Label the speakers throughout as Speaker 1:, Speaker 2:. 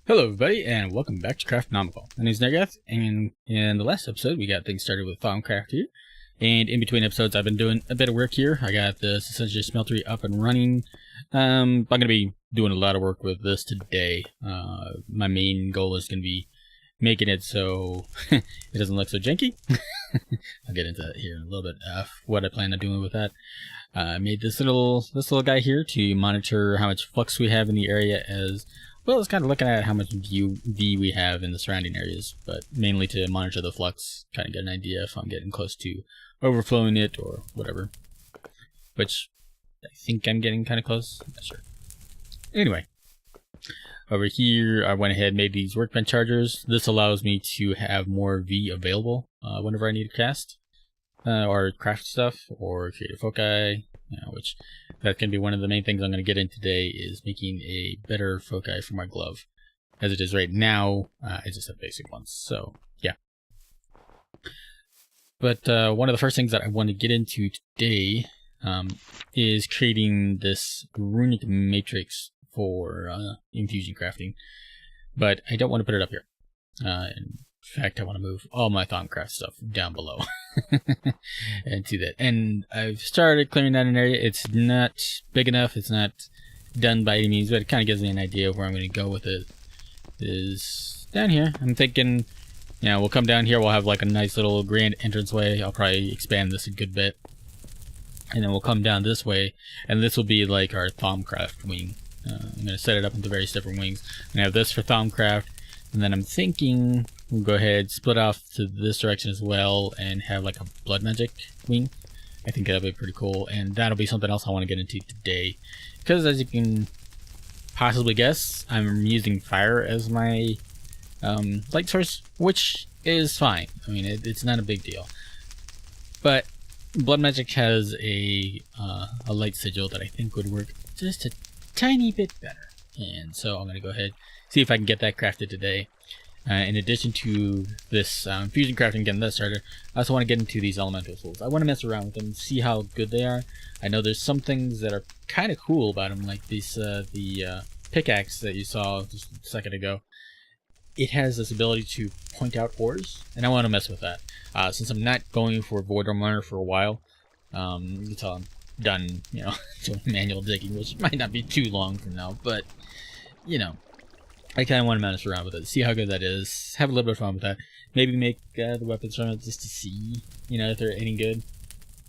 Speaker 1: Hello everybody, and welcome back to Crafinomical. My name is Naragath, and in the last episode we got things started with Thaumcraft here. And in between episodes I've been doing a bit of work here. I got the essentially smeltery up and running. I'm going to be doing a lot of work with this today. My main goal is going to be making it so it doesn't look so janky. I'll get into that here in a little bit, what I plan on doing with that. I made this little guy here to monitor how much flux we have in the area, as well as kind of looking at how much V we have in the surrounding areas, but mainly to monitor the flux, kind of get an idea if I'm getting close to overflowing it or whatever. Which I think I'm getting kind of close. I'm not sure. Anyway, over here I went ahead and made these workbench chargers. This allows me to have more V available whenever I need to cast or craft stuff or create a foci, which that can be one of the main things I'm going to get in today, is making a better foci for my glove. As it is right now, I just have basic ones, so yeah. But one of the first things that I want to get into today is creating this runic matrix for infusion crafting. But I don't want to put it up here. In fact, I want to move all my Thaumcraft stuff down below and do that. And I've started clearing out an area. It's not big enough. It's not done by any means, but it kind of gives me an idea of where I'm going to go with it. Is down here. I'm thinking, we'll come down here. We'll have like a nice little grand entranceway. I'll probably expand this a good bit. And then we'll come down this way, and this will be like our Thaumcraft wing. I'm going to set it up into various different wings. I'm going to have this for Thaumcraft, and then I'm thinking we'll go ahead, split off to this direction as well, and have like a blood magic wing. I think that'll be pretty cool, and that'll be something else I want to get into today. Because as you can possibly guess, I'm using fire as my light source, which is fine. I mean, it's not a big deal. But blood magic has a light sigil that I think would work just a tiny bit better. And so I'm going to go ahead, see if I can get that crafted today. In addition to this fusion crafting, getting that started, I also want to get into these elemental tools. I want to mess around with them, see how good they are. I know there's some things that are kind of cool about them, like this the pickaxe that you saw just a second ago. It has this ability to point out ores, and I want to mess with that. Since I'm not going for Void Miner for a while, until I'm done, doing manual digging, which might not be too long from now, but I kind of want to mess around with it, see how good that is, have a little bit of fun with that. Maybe make the weapons from it just to see, if they're any good.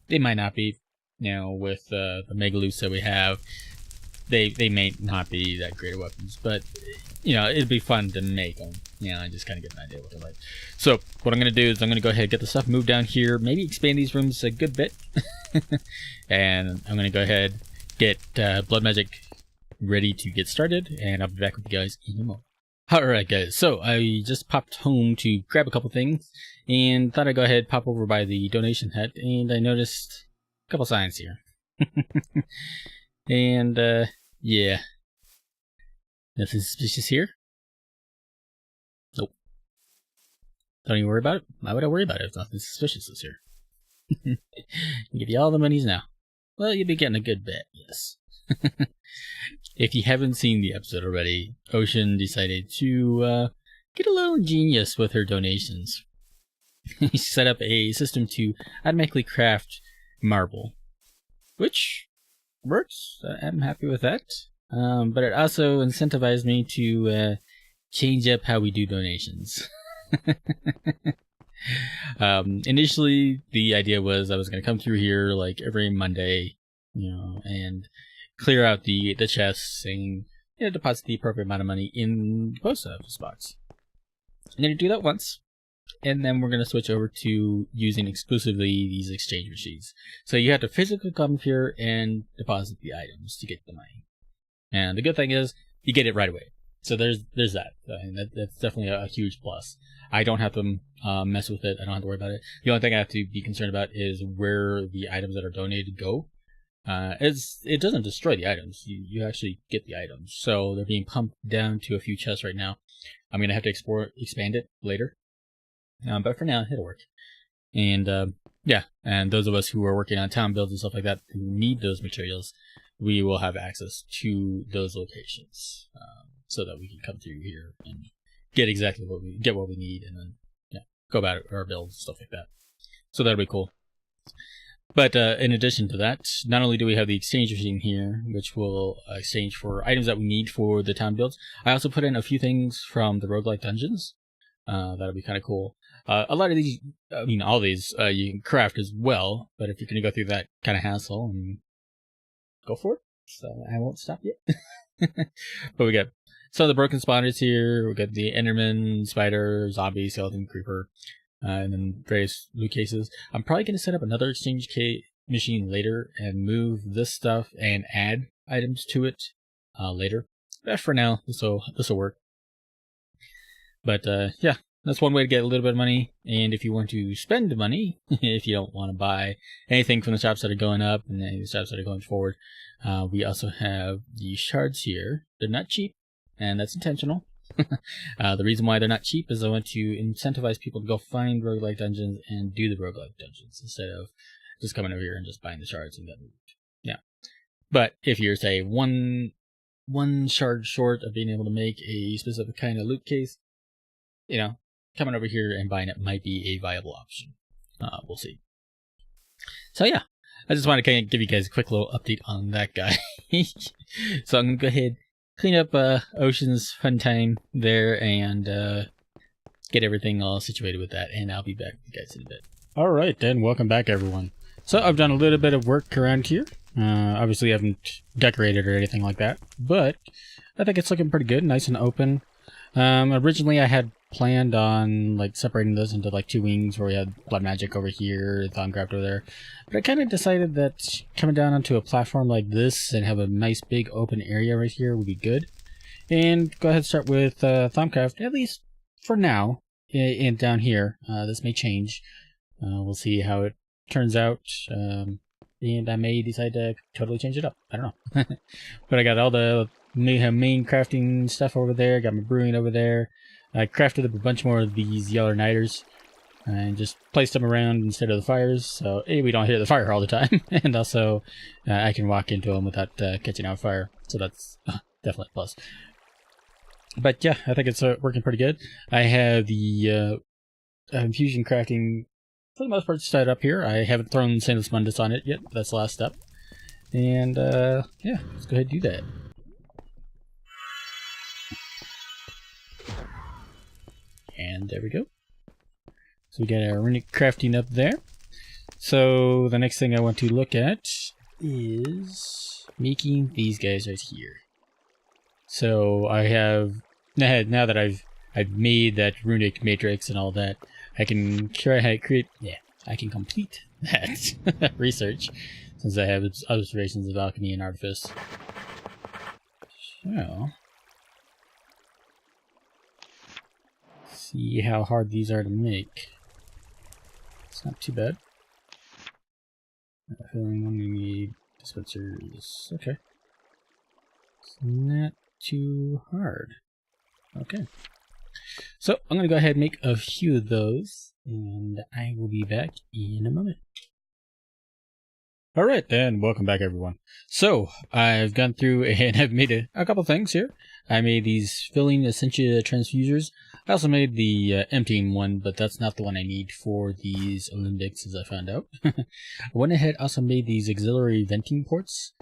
Speaker 1: They might not be, with the megaloops that we have. They may not be that great of weapons, but, it'd be fun to make them, and just kind of get an idea what they're like. So, what I'm going to do is I'm going to go ahead and get the stuff moved down here, maybe expand these rooms a good bit, and I'm going to go ahead get blood magic ready to get started, and I'll be back with you guys in a moment. Alright guys, so I just popped home to grab a couple things, and thought I'd go ahead and pop over by the donation hut, and I noticed a couple signs here. And, yeah. Nothing suspicious here? Nope. Don't even worry about it. Why would I worry about it if nothing suspicious is here? Give you all the monies now. Well, you'll be getting a good bit, yes. If you haven't seen the episode already, Ocean decided to get a little ingenious with her donations. He set up a system to automatically craft marble, which works. I'm happy with that. But it also incentivized me to change up how we do donations. Initially, the idea was I was going to come through here like every Monday, and clear out the chests and deposit the appropriate amount of money in the post office box. I'm going to do that once, and then we're going to switch over to using exclusively these exchange machines. So you have to physically come here and deposit the items to get the money. And the good thing is you get it right away. So there's that. I mean, that's definitely a huge plus. I don't have to mess with it. I don't have to worry about it. The only thing I have to be concerned about is where the items that are donated go. It doesn't destroy the items. You actually get the items. So they're being pumped down to a few chests right now. I'm going to have to expand it later. But for now, it'll work. And, yeah. And those of us who are working on town builds and stuff like that, who need those materials, we will have access to those locations, so that we can come through here and get exactly what we need, and then go about our builds, stuff like that. So that'll be cool. But in addition to that, not only do we have the exchange machine here, which will exchange for items that we need for the town builds, I also put in a few things from the roguelike dungeons. That'll be kind of cool. A lot of these, I mean, all these, you can craft as well, but if you're going to go through that kind of hassle, go for it. So I won't stop you. But we got some of the broken spawners here. We got the Enderman, Spider, Zombie, Skeleton, Creeper, and then various loot cases. I'm probably going to set up another exchange machine later and move this stuff and add items to it later. But for now, this will work. But yeah, that's one way to get a little bit of money. And if you want to spend money, if you don't want to buy anything from the shops that are going up and any of the shops that are going forward, we also have the shards here. They're not cheap, and that's intentional. The reason why they're not cheap is I want to incentivize people to go find roguelike dungeons and do the roguelike dungeons instead of just coming over here and just buying the shards and getting loot. Yeah. But if you're, say, one shard short of being able to make a specific kind of loot case, coming over here and buying it might be a viable option. We'll see. So yeah, I just want to kind of give you guys a quick little update on that guy. So I'm going to go ahead, clean up Ocean's fun time there, and get everything all situated with that, and I'll be back with you guys in a bit. Alright then, welcome back everyone. So I've done a little bit of work around here. Obviously I haven't decorated or anything like that, but I think it's looking pretty good, nice and open. Originally I had planned on like separating this into like two wings where we had Blood Magic over here, Thaumcraft over there. But I kind of decided that coming down onto a platform like this and have a nice big open area right here would be good. And go ahead and start with Thaumcraft, at least for now, and down here. This may change. We'll see how it turns out. And I may decide to totally change it up. I don't know. But I got all the main crafting stuff over there. Got my brewing over there. I crafted up a bunch more of these Yeller Nighters and just placed them around instead of the fires. So A, we don't hear the fire all the time. And also I can walk into them without catching on fire. So that's definitely a plus. But yeah, I think it's working pretty good. I have the infusion crafting for the most part set up here. I haven't thrown Stainless Mundus on it yet. That's the last step. And yeah, let's go ahead and do that. And there we go. So we got our runic crafting up there. So the next thing I want to look at is making these guys right here. So I have now that I've made that runic matrix and all that, I can I can complete that research since I have observations of alchemy and artifice. So see how hard these are to make. It's not too bad. Filling one, we need dispensers. Okay. It's not too hard. Okay. So I'm going to go ahead and make a few of those, and I will be back in a moment. Alright then, welcome back everyone. So, I've gone through and I've made a couple things here. I made these filling Essentia transfusers. I also made the emptying one, but that's not the one I need for these Olympics, as I found out. I went ahead also made these auxiliary venting ports.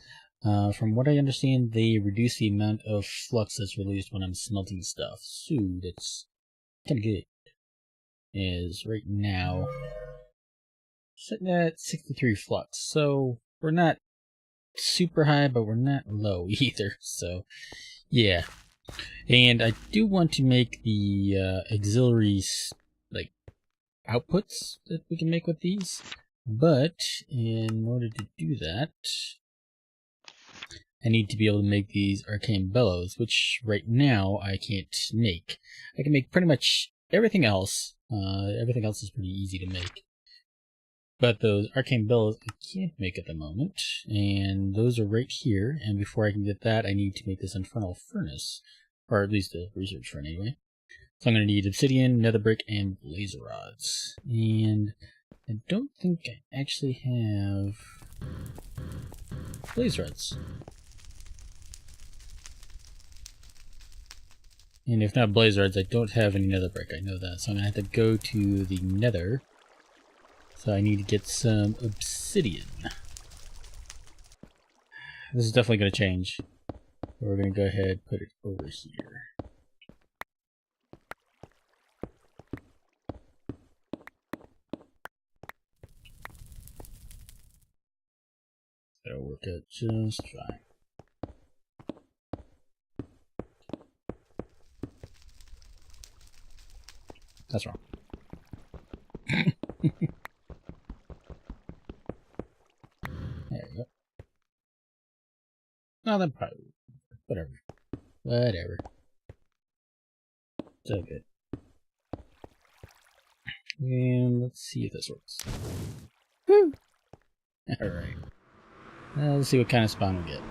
Speaker 1: From what I understand, they reduce the amount of flux that's released when I'm smelting stuff. So, that's kind of good. Is right now sitting at 63 flux, so we're not super high, but we're not low either. So, yeah. And I do want to make the auxiliary like outputs that we can make with these, but in order to do that, I need to be able to make these arcane bellows, which right now I can't make. I can make pretty much everything else. Everything else is pretty easy to make. But those arcane bellows I can't make at the moment, and those are right here, and before I can get that, I need to make this infernal furnace, or at least a research run anyway. So I'm going to need obsidian, nether brick, and blazer rods. And I don't think I actually have blaze rods. And if not blaze rods, I don't have any nether brick. I know that. So I'm going to have to go to the nether. So I need to get some obsidian. This is definitely going to change. We're going to go ahead and put it over here. That'll work out just fine. That's wrong. There you go. No, that probably... Whatever. Whatever. It's all good. And let's see if this works. Woo! Alright. Let's see what kind of spawn we get.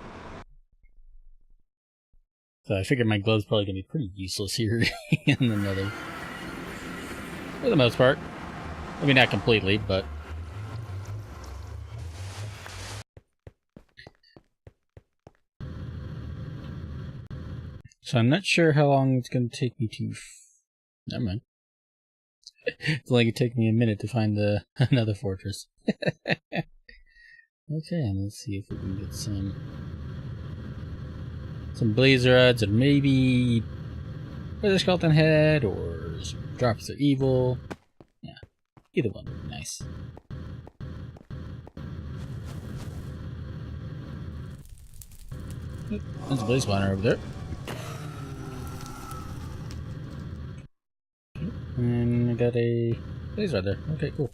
Speaker 1: So I figured my glove's probably going to be pretty useless here in the nether. For the most part. I mean, not completely, but... So I'm not sure how long it's going to take me to... Never mind. It's only going to take me a minute to find another fortress. Okay, let's see if we can get some blaze rods and maybe Wither Skeleton Head or some Drops of Evil. Yeah, either one would be nice. Oop, there's a blaze spawner over there. And I got a blaze rod there. Okay, cool.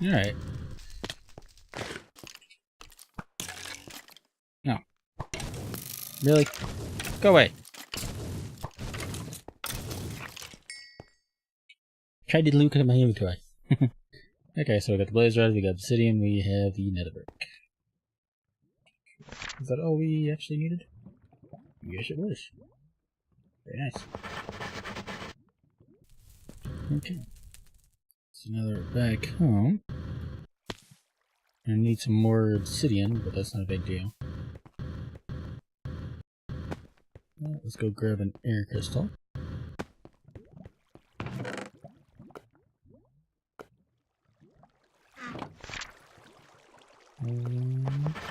Speaker 1: Alright. No. Really? Go away. Tried to look at my inventory. Okay, so we got the blaze rod, we got obsidian, we have the nether brick. Is that all we actually needed? Yes, it was. Very nice. Okay. So now that we're back home, I need some more obsidian, but that's not a big deal. Well, let's go grab an air crystal.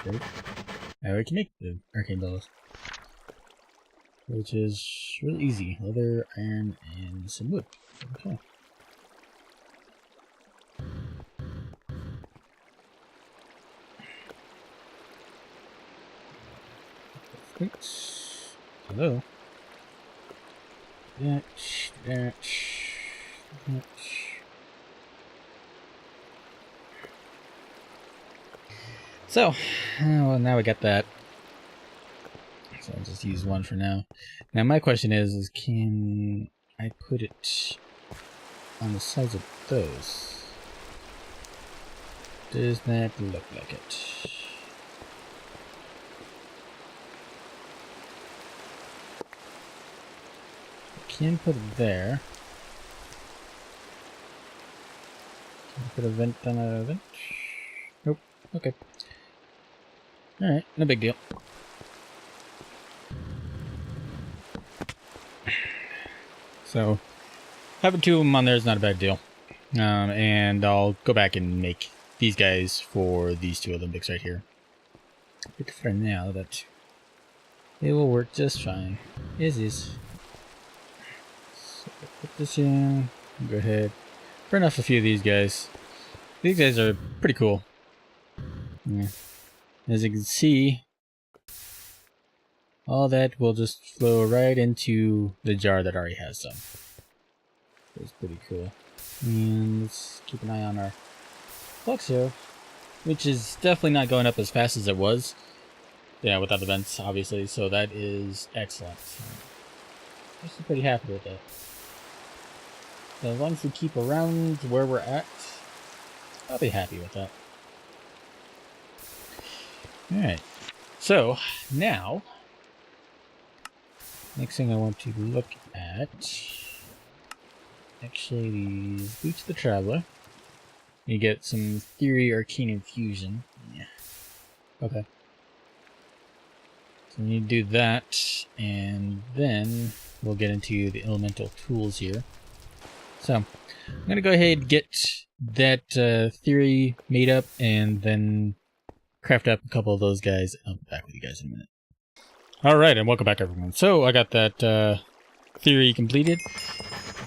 Speaker 1: Great. Now we can make the arcane bellows, which is really easy. Leather, iron, and some wood. Okay. Hello. That. So, well, now we got that. So I'll just use one for now. Now my question is can I put it on the sides of those? Does that look like it? Can put it there. Can I put a vent on a vent? Nope. Okay. Alright, no big deal. So, having two of them on there is not a bad deal. And I'll go back and make these guys for these two Olympics right here. But for now, that it will work just fine. As is. So put this in. Go ahead. Burn off a few of these guys. These guys are pretty cool. Yeah. As you can see, all that will just flow right into the jar that already has some. It's pretty cool. And let's keep an eye on our blocks here. which is definitely not going up as fast as it was. Yeah, without the vents, obviously, so that is excellent. I'm actually pretty happy with that. So as long as we keep around where we're at, I'll be happy with that. Alright, so now, next thing I want to look at, actually these Boots of the Traveler. You get some Theory Arcane Infusion. Yeah. Okay. So we need to do that, and then we'll get into the elemental tools here. So, I'm going to go ahead and get that theory made up, and then craft up a couple of those guys. I'll be back with you guys in a minute. Alright, and welcome back everyone. So, I got that theory completed.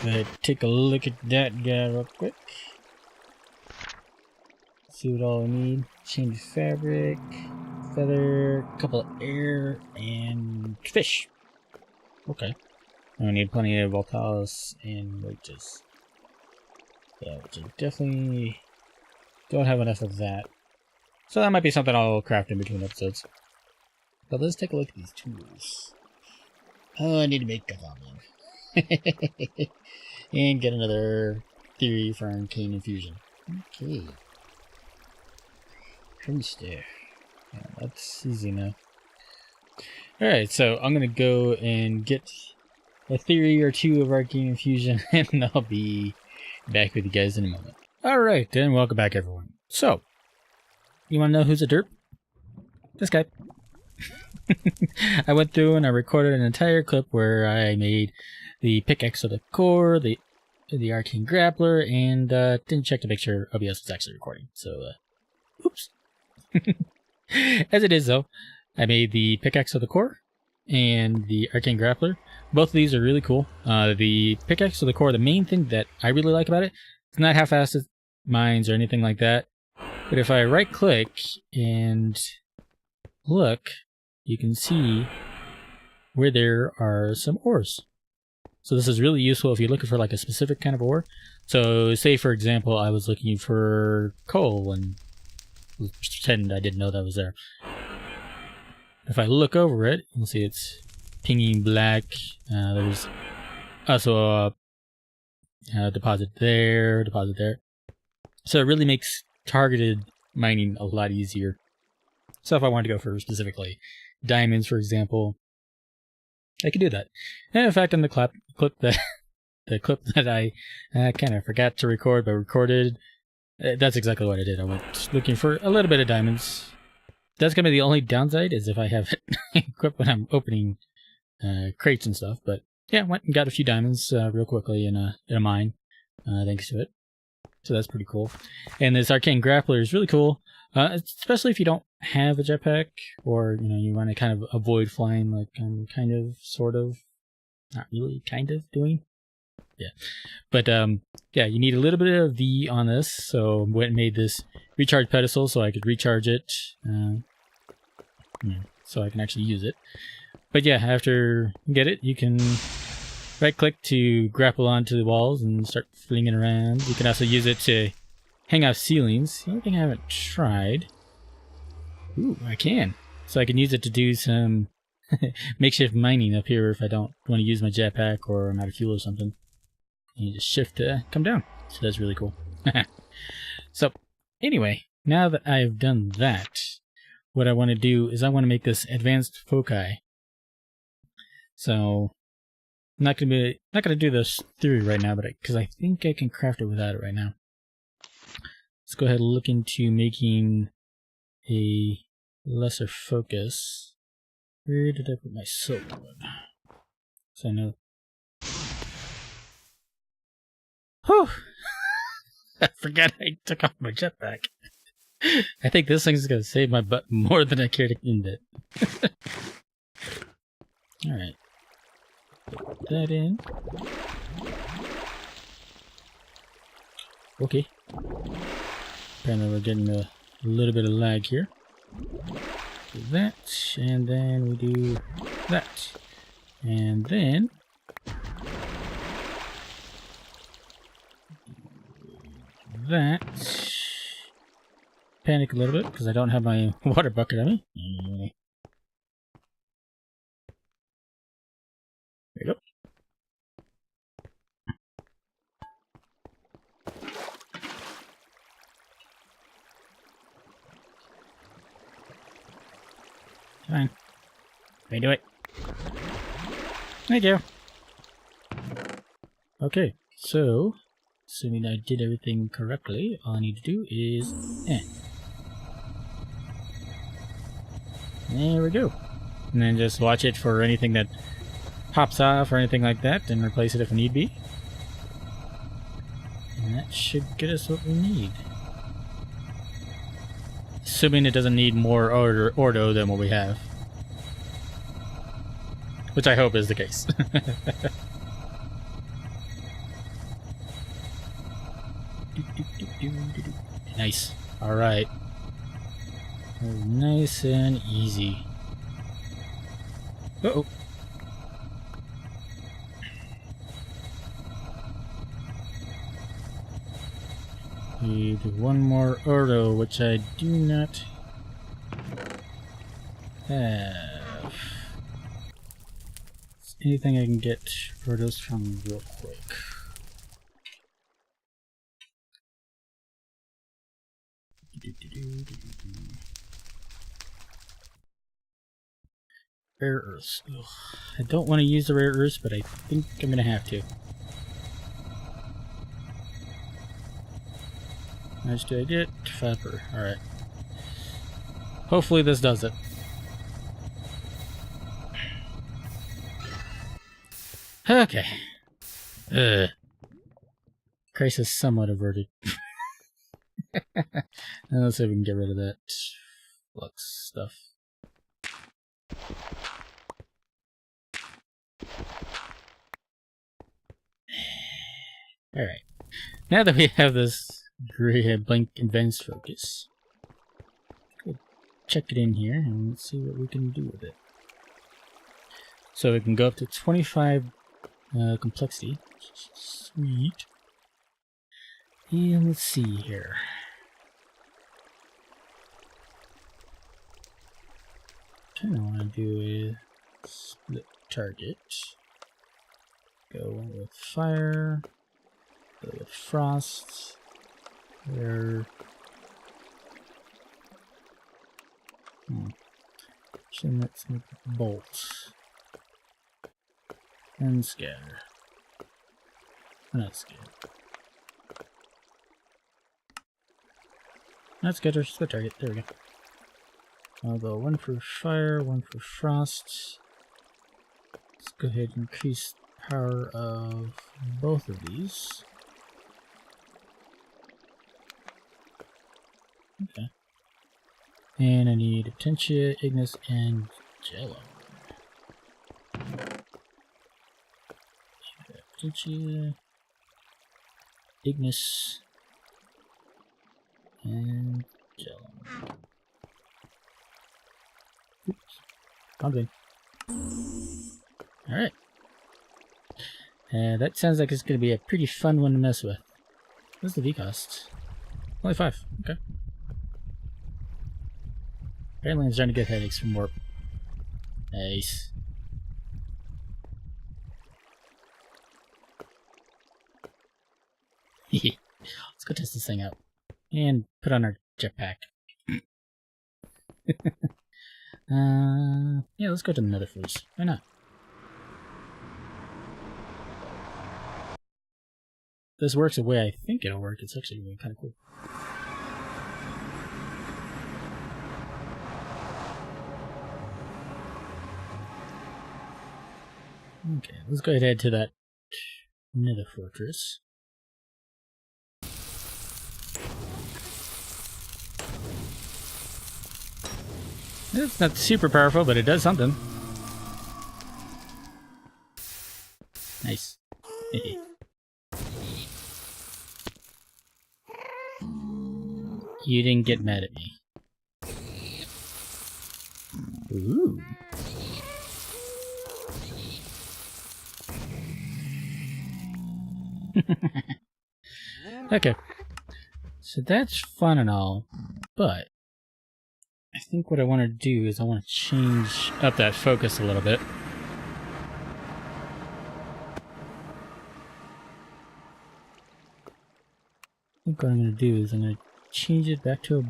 Speaker 1: Go ahead and take a look at that guy real quick. See what all I need. Change fabric, feather, couple of air, and fish. Okay. I need plenty of voltalis and roaches. Yeah, which I definitely don't have enough of that. So that might be something I'll craft in between episodes. But let's take a look at these tools. Oh, I need to make a goblin. And get another theory for arcane infusion. Okay. Pretty stiff. Yeah, that's easy now. Alright, so I'm gonna go and get a theory or two of arcane infusion, and I'll be back with you guys in a moment. Alright, and welcome back everyone. So, you wanna know who's a derp? This guy. I went through and I recorded an entire clip where I made the pickaxe of the core, the arcane grappler, and didn't check to make sure OBS was actually recording. So, oops. As it is though, I made the pickaxe of the core and the arcane grappler. Both of these are really cool. The pickaxe of the core, the main thing that I really like about it, it's not half-assed mines or anything like that. But if I right click and look, you can see where there are some ores. So this is really useful if you're looking for like a specific kind of ore. So say for example, I was looking for coal and pretend I didn't know that was there. If I look over it, you'll see it's pinging black. There's also a deposit there, deposit there. So it really makes targeted mining a lot easier. So if I wanted to go for specifically diamonds, for example, I could do that. And in fact, in the clip that I kind of forgot to record but recorded, that's exactly what I did. I went looking for a little bit of diamonds. That's going to be the only downside, is if I have it equipped when I'm opening crates and stuff. But yeah, went and got a few diamonds real quickly in a mine, thanks to it. So that's pretty cool. And this arcane grappler is really cool, especially if you don't have a jetpack, or you want to kind of avoid flying, like I'm kind of, sort of, not really, kind of doing. Yeah, but yeah, you need a little bit of V on this, so I went and made this recharge pedestal so I could recharge it, so I can actually use it. But yeah, after you get it, you can right click to grapple onto the walls and start flinging around. You can also use it to hang off ceilings. The only thing I haven't tried, ooh, I can. So I can use it to do some makeshift mining up here if I don't want to use my jetpack or I'm out of fuel or something. And you just shift to come down. So that's really cool. So anyway, now that I've done that, what I want to do is I want to make this advanced foci. So I'm not gonna do this theory right now, but because I think I can craft it without it right now. Let's go ahead and look into making a lesser focus. Where did I put my soap? So I know. Whew! I forgot I took off my jetpack. I think this thing's gonna save my butt more than I care to end it. Alright. Put that in. Okay. Apparently we're getting a little bit of lag here. Do that, and then we do that. And then that. panic a little bit because I don't have my water bucket on me. There you go. Fine. Let me do it. Thank you. Okay, so assuming I did everything correctly, all I need to do is there we go. And then just watch it for anything that pops off or anything like that and replace it if need be. And that should get us what we need. Assuming it doesn't need more ordo than what we have. Which I hope is the case. Nice. Alright. Nice and easy. Uh-oh. Need one more ordo, which I do not have. Is anything I can get ordos from real quick? Rare earths. Ugh. I don't want to use the rare earths, but I think I'm gonna have to. How much do I get? 5 per. Alright. Hopefully this does it. Okay. Crisis somewhat averted. Now let's see if we can get rid of that flux stuff. Alright. Now that we have this great blink advanced focus, we'll check it in here and let's see what we can do with it. So we can go up to 25 complexity. Sweet. And let's see here. Kind of want to do a split target. Go with fire. Go with frost. There. So let's make bolts. And scatter. Not scatter. Not scatter, split target. There we go. I'll go 1 for fire, 1 for frost. Let's go ahead and increase the power of both of these. Okay. And I need Potentia, Ignis, and Jello. Potentia, Ignis, and Jello. Oops. I'm good. Alright. That sounds like it's going to be a pretty fun one to mess with. What's the V cost? Only 5. Okay. Apparently I'm starting to get headaches from warp. Nice. Let's go test this thing out. And put on our jetpack. Yeah, let's go to the nether first. Why not? This works the way I think it'll work. It's actually really kind of cool. Okay, let's go ahead to that nether fortress. It's not super powerful, but it does something. Nice. You didn't get mad at me. Ooh. Okay. So that's fun and all, but I think what I want to do is I want to change up that focus a little bit. I think what I'm going to do is I'm going to change it back to a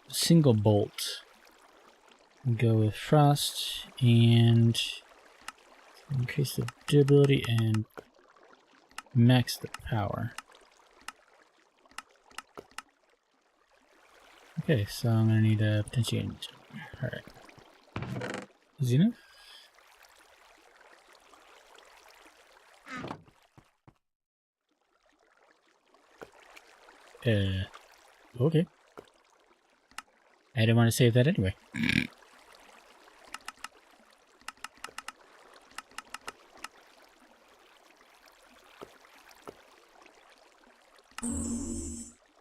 Speaker 1: single bolt. And go with frost and increase the durability and max the power. Okay, so I'm going to need a potentiator. Alright. Easy enough? Okay. I didn't want to save that anyway.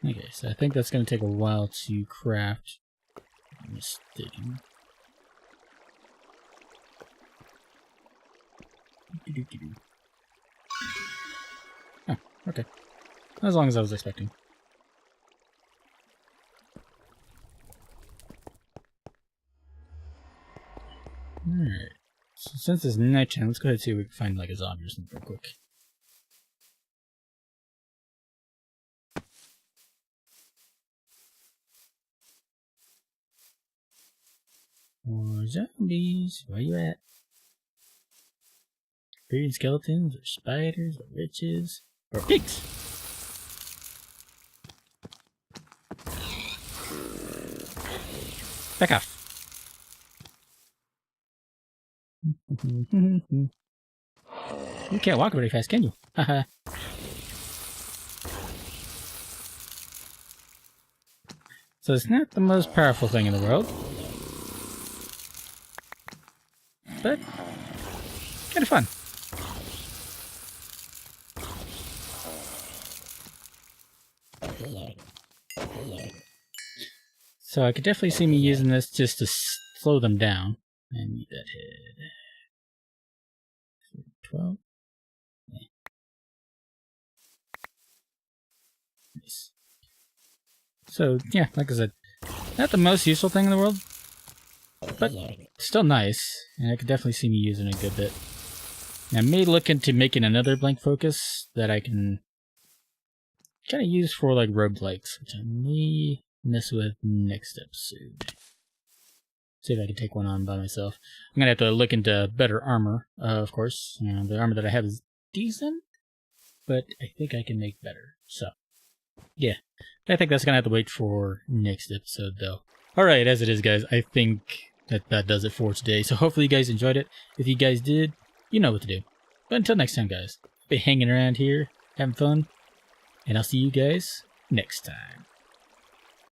Speaker 1: Okay, so I think that's going to take a while to craft. I'm mistaken. Oh, okay. As long as I was expecting. Alright. So since it's nighttime, let's go ahead and see if we can find like a zombie or something real quick. More zombies. Where you at? Buried skeletons, or spiders, or witches, or pigs. Back off. You can't walk very fast, can you? Haha. So it's not the most powerful thing in the world, but kind of fun. So I could definitely see me using this just to slow them down. I need that head. 12. Yeah. Nice. So yeah, like I said, not the most useful thing in the world, but still nice, and I could definitely see me using it a good bit. Now, I may look into making another blank focus that I can kind of use for like roguelikes, which I may mess with next episode. See if I can take one on by myself. I'm gonna have to look into better armor, of course. You know, the armor that I have is decent, but I think I can make better. So, yeah. I think that's gonna have to wait for next episode, though. Alright, as it is, guys, I think that does it for today. So hopefully you guys enjoyed it. If you guys did, you know what to do. But until next time, guys, be hanging around here, having fun, and I'll see you guys next time.